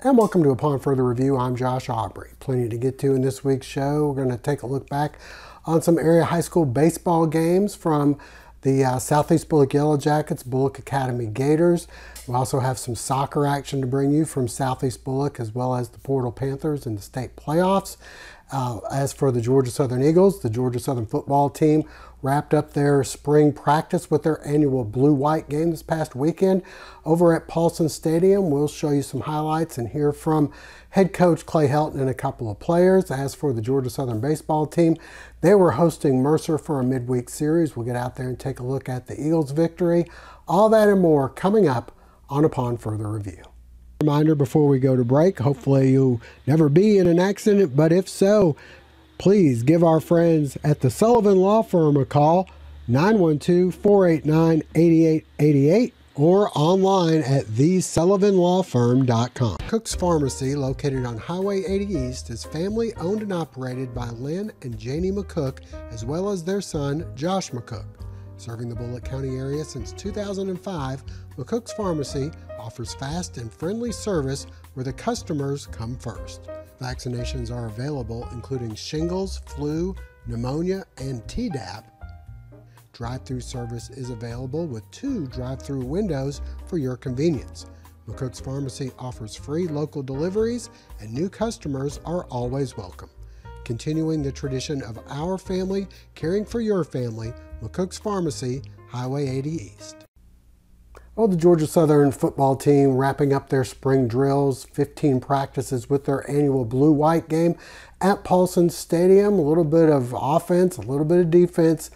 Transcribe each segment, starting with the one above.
And welcome to Upon Further Review. I'm Josh Aubrey. Plenty to get to in this week's show. We're going to take a look back on some area high school baseball games from the Southeast Bulloch Yellow Jackets, Bulloch Academy Gators. We also have some soccer action to bring you from Southeast Bulloch, as well as the Portal Panthers in the state playoffs. As for the Georgia Southern Eagles, the Georgia Southern football team wrapped up their spring practice with their annual blue-white game this past weekend over at Paulson Stadium. We'll show you some highlights and hear from head coach Clay Helton and a couple of players. As for the Georgia Southern baseball team, they were hosting Mercer for a midweek series. We'll get out there and take a look at the Eagles' victory. All that and more coming up on Upon Further Review. Reminder before we go to break, hopefully you'll never be in an accident, but if so, please give our friends at the Sullivan Law Firm a call, 912-489-8888, or online at thesullivanlawfirm.com. Cook's Pharmacy, located on Highway 80 East, is family owned and operated by Lynn and Janie McCook, as well as their son, Josh McCook. Serving the Bulloch County area since 2005, McCook's Pharmacy offers fast and friendly service where the customers come first. Vaccinations are available, including shingles, flu, pneumonia, and Tdap. Drive-through service is available with 2 drive-through windows for your convenience. McCook's Pharmacy offers free local deliveries, and new customers are always welcome. Continuing the tradition of our family caring for your family, McCook's Pharmacy, Highway 80 East. Well, the Georgia Southern football team wrapping up their spring drills, 15 practices with their annual blue-white game at Paulson Stadium. A little bit of offense, a little bit of defense.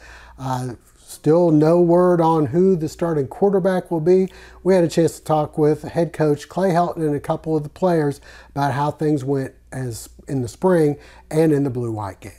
Still no word on who the starting quarterback will be. We had a chance to talk with head coach Clay Helton and a couple of the players about how things went as in the spring and in the blue-white game.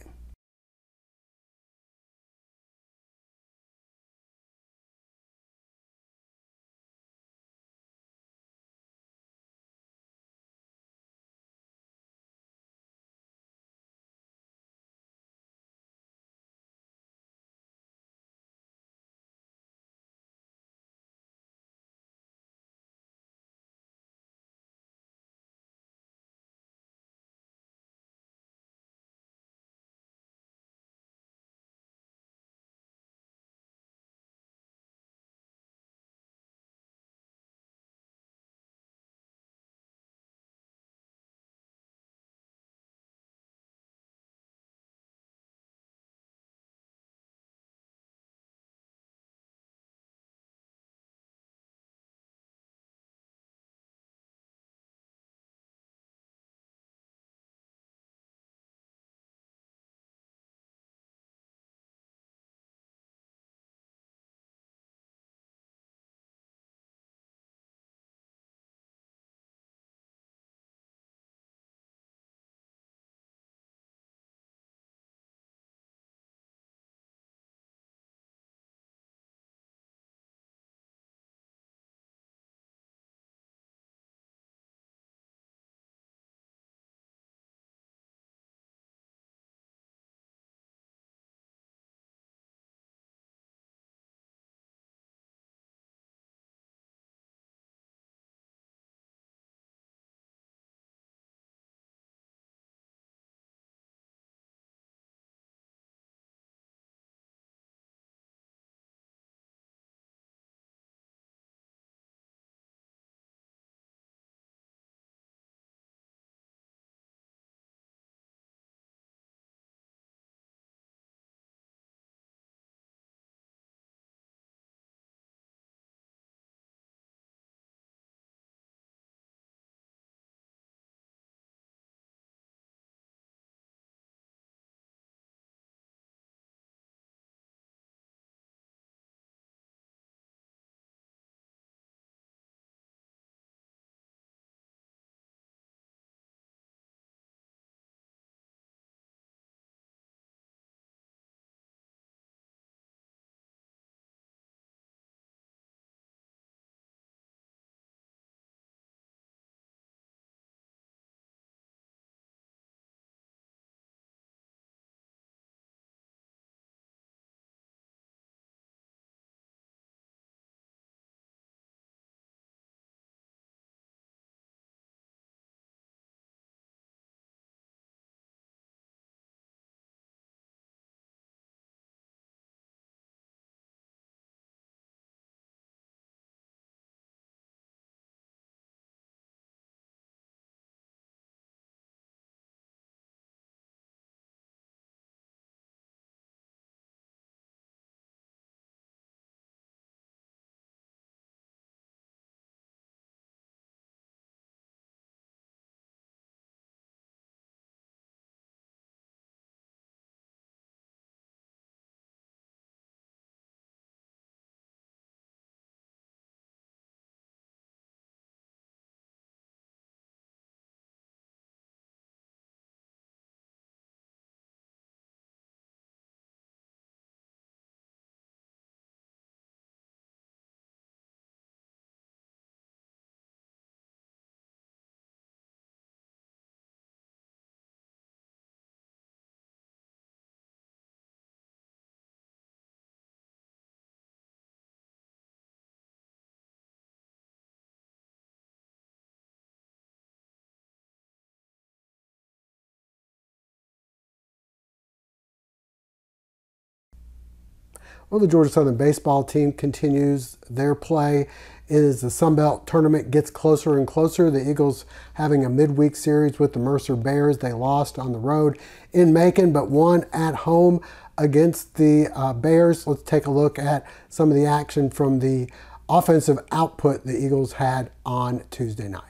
Well, the Georgia Southern baseball team continues their play as the Sun Belt tournament gets closer and closer. The Eagles having a midweek series with the Mercer Bears. They lost on the road in Macon, but won at home against the Bears. Let's take a look at some of the action from the offensive output the Eagles had on Tuesday night.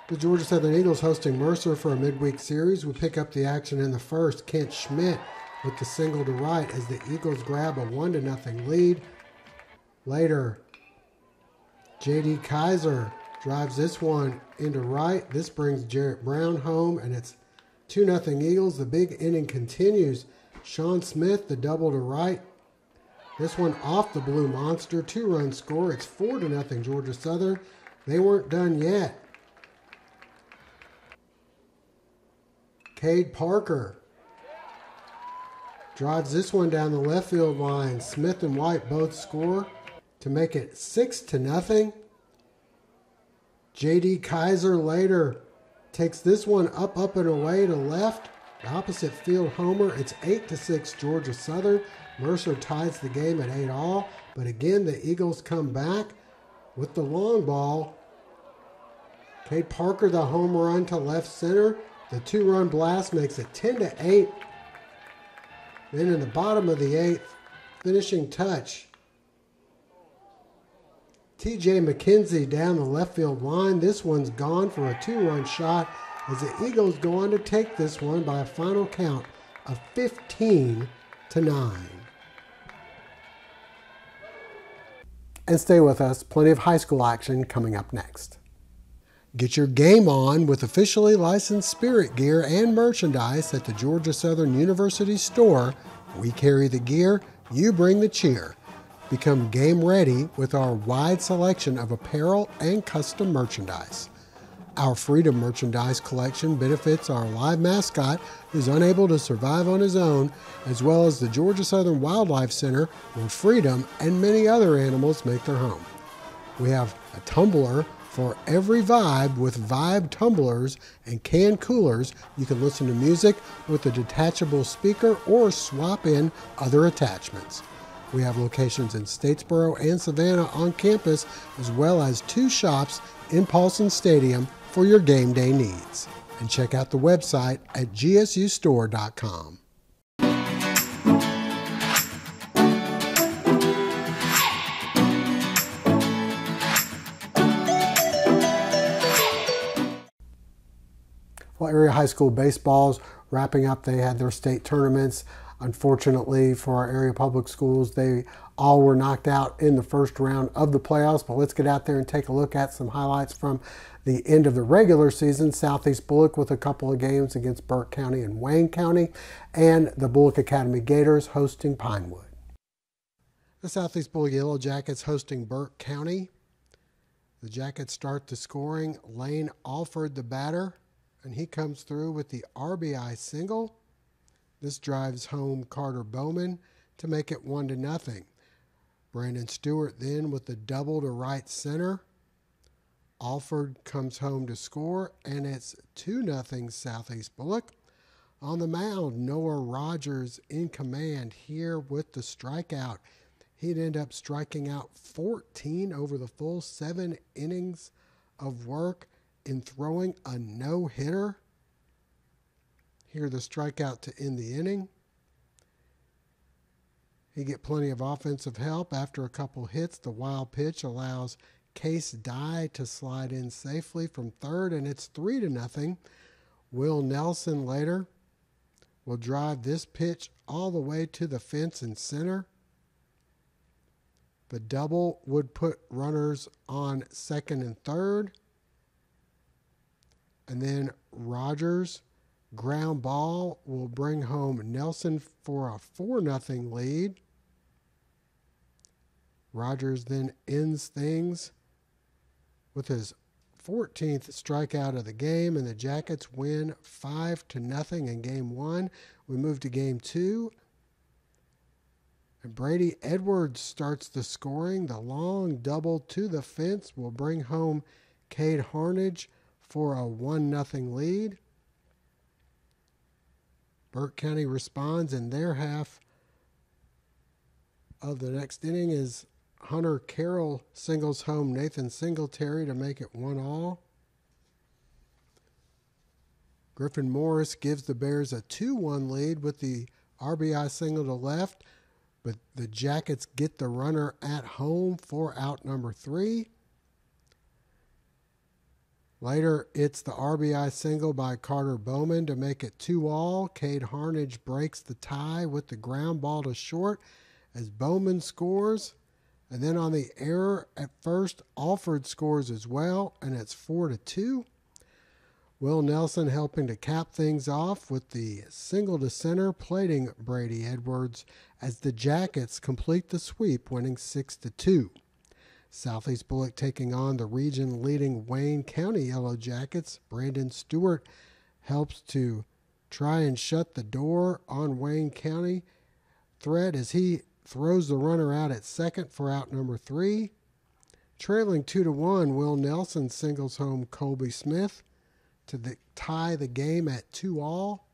The Georgia Southern Eagles hosting Mercer for a midweek series. We pick up the action in the first. Kent Schmidt with the single to right as the Eagles grab a 1-0 lead. Later, J.D. Kaiser drives this one into right. This brings Jarrett Brown home, and it's 2-0 Eagles. The big inning continues. Sean Smith, the double to right. This one off the Blue Monster. 2-run score. It's 4-0 Georgia Southern. They weren't done yet. Cade Parker drives this one down the left field line. Smith and White both score to make it 6-0. J.D. Kaiser later takes this one up and away to left. The opposite field homer. It's 8-6 Georgia Southern. Mercer ties the game at 8-all. But again, the Eagles come back with the long ball. Cade Parker, the home run to left center. The 2-run blast makes it 10-8. Then in the bottom of the 8th, finishing touch, T.J. McKenzie down the left field line. This one's gone for a 2-run shot as the Eagles go on to take this one by a final count of 15-9. And stay with us, plenty of high school action coming up next. Get your game on with officially licensed spirit gear and merchandise at the Georgia Southern University store. We carry the gear, you bring the cheer. Become game ready with our wide selection of apparel and custom merchandise. Our Freedom merchandise collection benefits our live mascot who's unable to survive on his own, as well as the Georgia Southern Wildlife Center where Freedom and many other animals make their home. We have a tumbler for every vibe with Vibe tumblers and can coolers. You can listen to music with a detachable speaker or swap in other attachments. We have locations in Statesboro and Savannah on campus, as well as 2 shops in Paulson Stadium for your game day needs. And check out the website at gsustore.com. Well, area high school baseball's wrapping up. They had their state tournaments. Unfortunately for our area public schools, they all were knocked out in the first round of the playoffs. But let's get out there and take a look at some highlights from the end of the regular season. Southeast Bulloch with a couple of games against Burke County and Wayne County, and the Bulloch Academy Gators hosting Pinewood. The Southeast Bulloch Yellow Jackets hosting Burke County. The Jackets start the scoring. Lane Alford, the batter, and he comes through with the RBI single. This drives home Carter Bowman to make it 1-0. Brandon Stewart then with the double to right center. Alford comes home to score, and it's 2-0 Southeast Bulloch. On the mound, Noah Rogers in command here with the strikeout. He'd end up striking out 14 over the full 7 innings of work in throwing a no-hitter. Here the strikeout to end the inning. He get plenty of offensive help after a couple hits. The wild pitch allows Case Dye to slide in safely from third, and it's 3-0. Will Nelson later will drive this pitch all the way to the fence in center. The double would put runners on second and third. And then Rogers' ground ball will bring home Nelson for a 4-0 lead. Rogers then ends things with his 14th strikeout of the game, and the Jackets win 5-0 in Game 1. We move to Game 2. And Brady Edwards starts the scoring. The long double to the fence will bring home Cade Harnage for a 1-0 lead. Burke County responds in their half of the next inning is Hunter Carroll singles home Nathan Singletary to make it 1-all. Griffin Morris gives the Bears a 2-1 lead with the RBI single to left, but the Jackets get the runner at home for out number 3. Later, it's the RBI single by Carter Bowman to make it 2-all. Cade Harnage breaks the tie with the ground ball to short as Bowman scores. And then on the error at first, Alford scores as well, and it's 4-2. Will Nelson helping to cap things off with the single to center, plating Brady Edwards as the Jackets complete the sweep, winning 6-2. Southeast Bulloch taking on the region-leading Wayne County Yellow Jackets. Brandon Stewart helps to try and shut the door on Wayne County threat as he throws the runner out at second for out number 3. Trailing 2-1, Will Nelson singles home Colby Smith to tie the game at 2-all.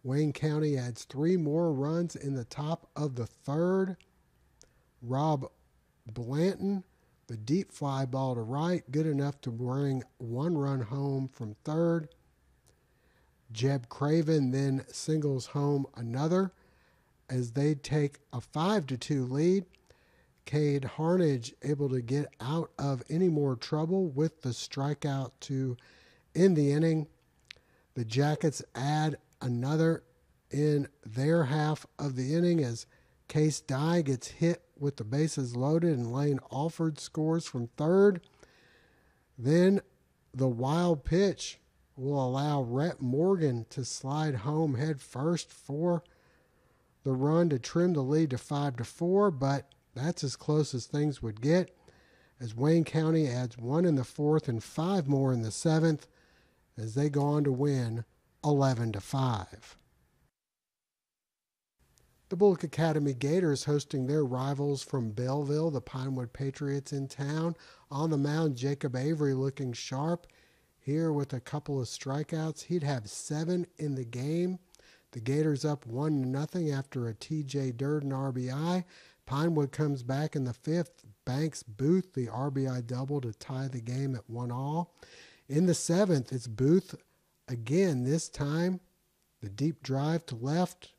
Wayne County adds 3 more runs in the top of the third. Rob Blanton, the deep fly ball to right, good enough to bring 1 run home from third. Jeb Craven then singles home another as they take a 5-2 lead. Cade Harnage able to get out of any more trouble with the strikeout to end the inning. The Jackets add another in their half of the inning as Case Dye gets hit with the bases loaded and Lane Alford scores from third. Then the wild pitch will allow Rhett Morgan to slide home head first for the run to trim the lead to 5-4, but that's as close as things would get as Wayne County adds 1 in the 4th and 5 more in the 7th as they go on to win 11-5. The Bulloch Academy Gators hosting their rivals from Belleville, the Pinewood Patriots in town. On the mound, Jacob Avery looking sharp here with a couple of strikeouts. He'd have 7 in the game. The Gators up 1-0 after a T.J. Durden RBI. Pinewood comes back in the 5th. Banks Booth the RBI double to tie the game at 1-all. In the 7th, it's Booth again. This time, the deep drive to left.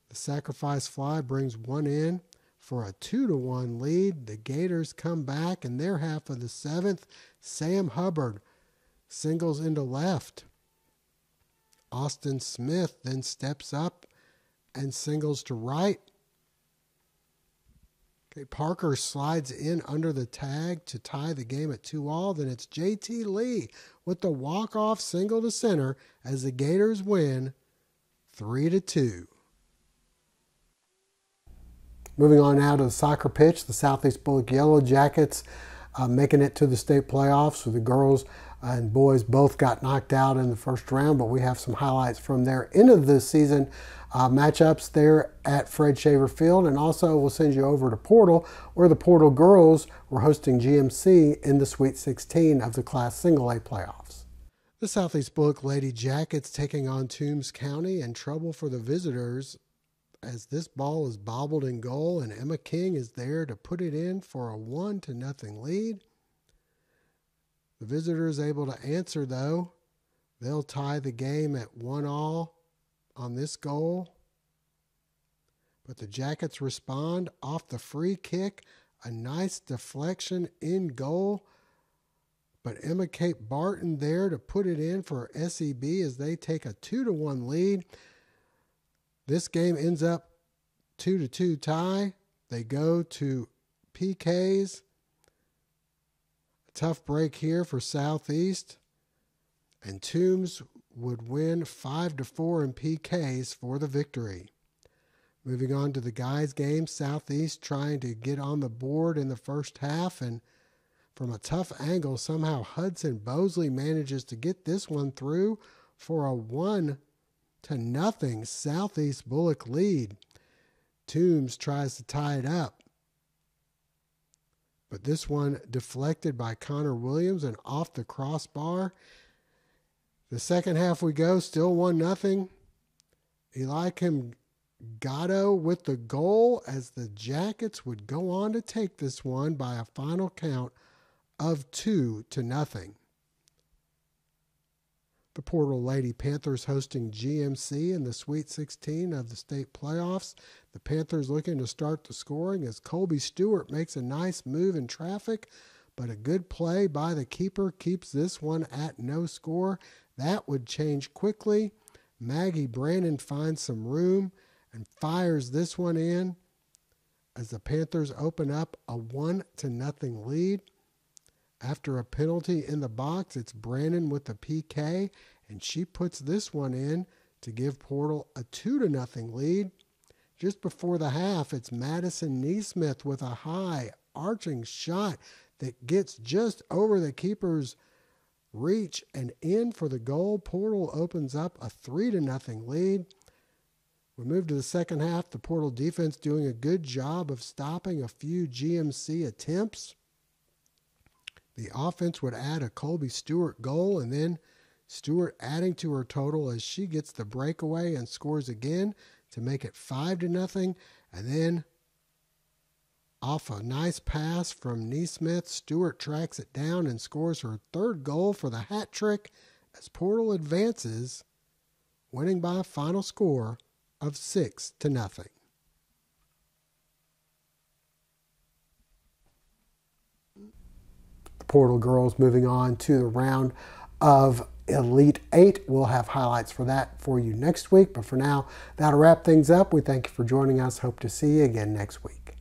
The sacrifice fly brings 1 in for a 2-1 lead. The Gators come back in their half of the 7th. Sam Hubbard singles into left. Austin Smith then steps up and singles to right. Okay, Parker slides in under the tag to tie the game at 2-all. Then it's J.T. Lee with the walk-off single to center as the Gators win 3-2. Moving on now to the soccer pitch, the Southeast Bulloch Yellow Jackets making it to the state playoffs with the girls and boys both got knocked out in the first round, but we have some highlights from their end of the season matchups there at Fred Shaver Field, and also we'll send you over to Portal, where the Portal girls were hosting GMC in the Sweet 16 of the Class Single A playoffs. The Southeast Bulloch Lady Jackets taking on Toombs County, and trouble for the visitors as this ball is bobbled in goal, and Emma King is there to put it in for a 1-0 lead. The visitors able to answer, though. They'll tie the game at 1-all on this goal. But the Jackets respond off the free kick. A nice deflection in goal. But Emma Kate Barton there to put it in for SEB as they take a 2-1 lead. This game ends up 2-2 tie. They go to PKs. Tough break here for Southeast, and Toombs would win 5-4 in PKs for the victory. Moving on to the guys' game, Southeast trying to get on the board in the first half, and from a tough angle, somehow Hudson Bosley manages to get this one through for a 1-0 Southeast Bulloch lead. Toombs tries to tie it up, but this one deflected by Connor Williams and off the crossbar. The second half we go, still 1-0. Eliakim Gatto with the goal as the Jackets would go on to take this one by a final count of 2-0. The Portal Lady Panthers hosting GMC in the Sweet 16 of the state playoffs. The Panthers looking to start the scoring as Colby Stewart makes a nice move in traffic, but a good play by the keeper keeps this one at no score. That would change quickly. Maggie Brannon finds some room and fires this one in as the Panthers open up a 1-0 lead. After a penalty in the box, it's Brannon with the PK, and she puts this one in to give Portal a 2-0 lead. Just before the half, it's Madison Neesmith with a high arching shot that gets just over the keeper's reach and in for the goal. Portal opens up a 3-0 lead. We move to the second half. The Portal defense doing a good job of stopping a few GMC attempts. The offense would add a Colby Stewart goal, and then Stewart adding to her total as she gets the breakaway and scores again to make it 5-0. And then off a nice pass from Neesmith, Stewart tracks it down and scores her third goal for the hat trick as Portal advances, winning by a final score of 6-0. Portal girls moving on to the round of Elite 8. We'll have highlights for that for you next week. But for now, that'll wrap things up. We thank you for joining us. Hope to see you again next week.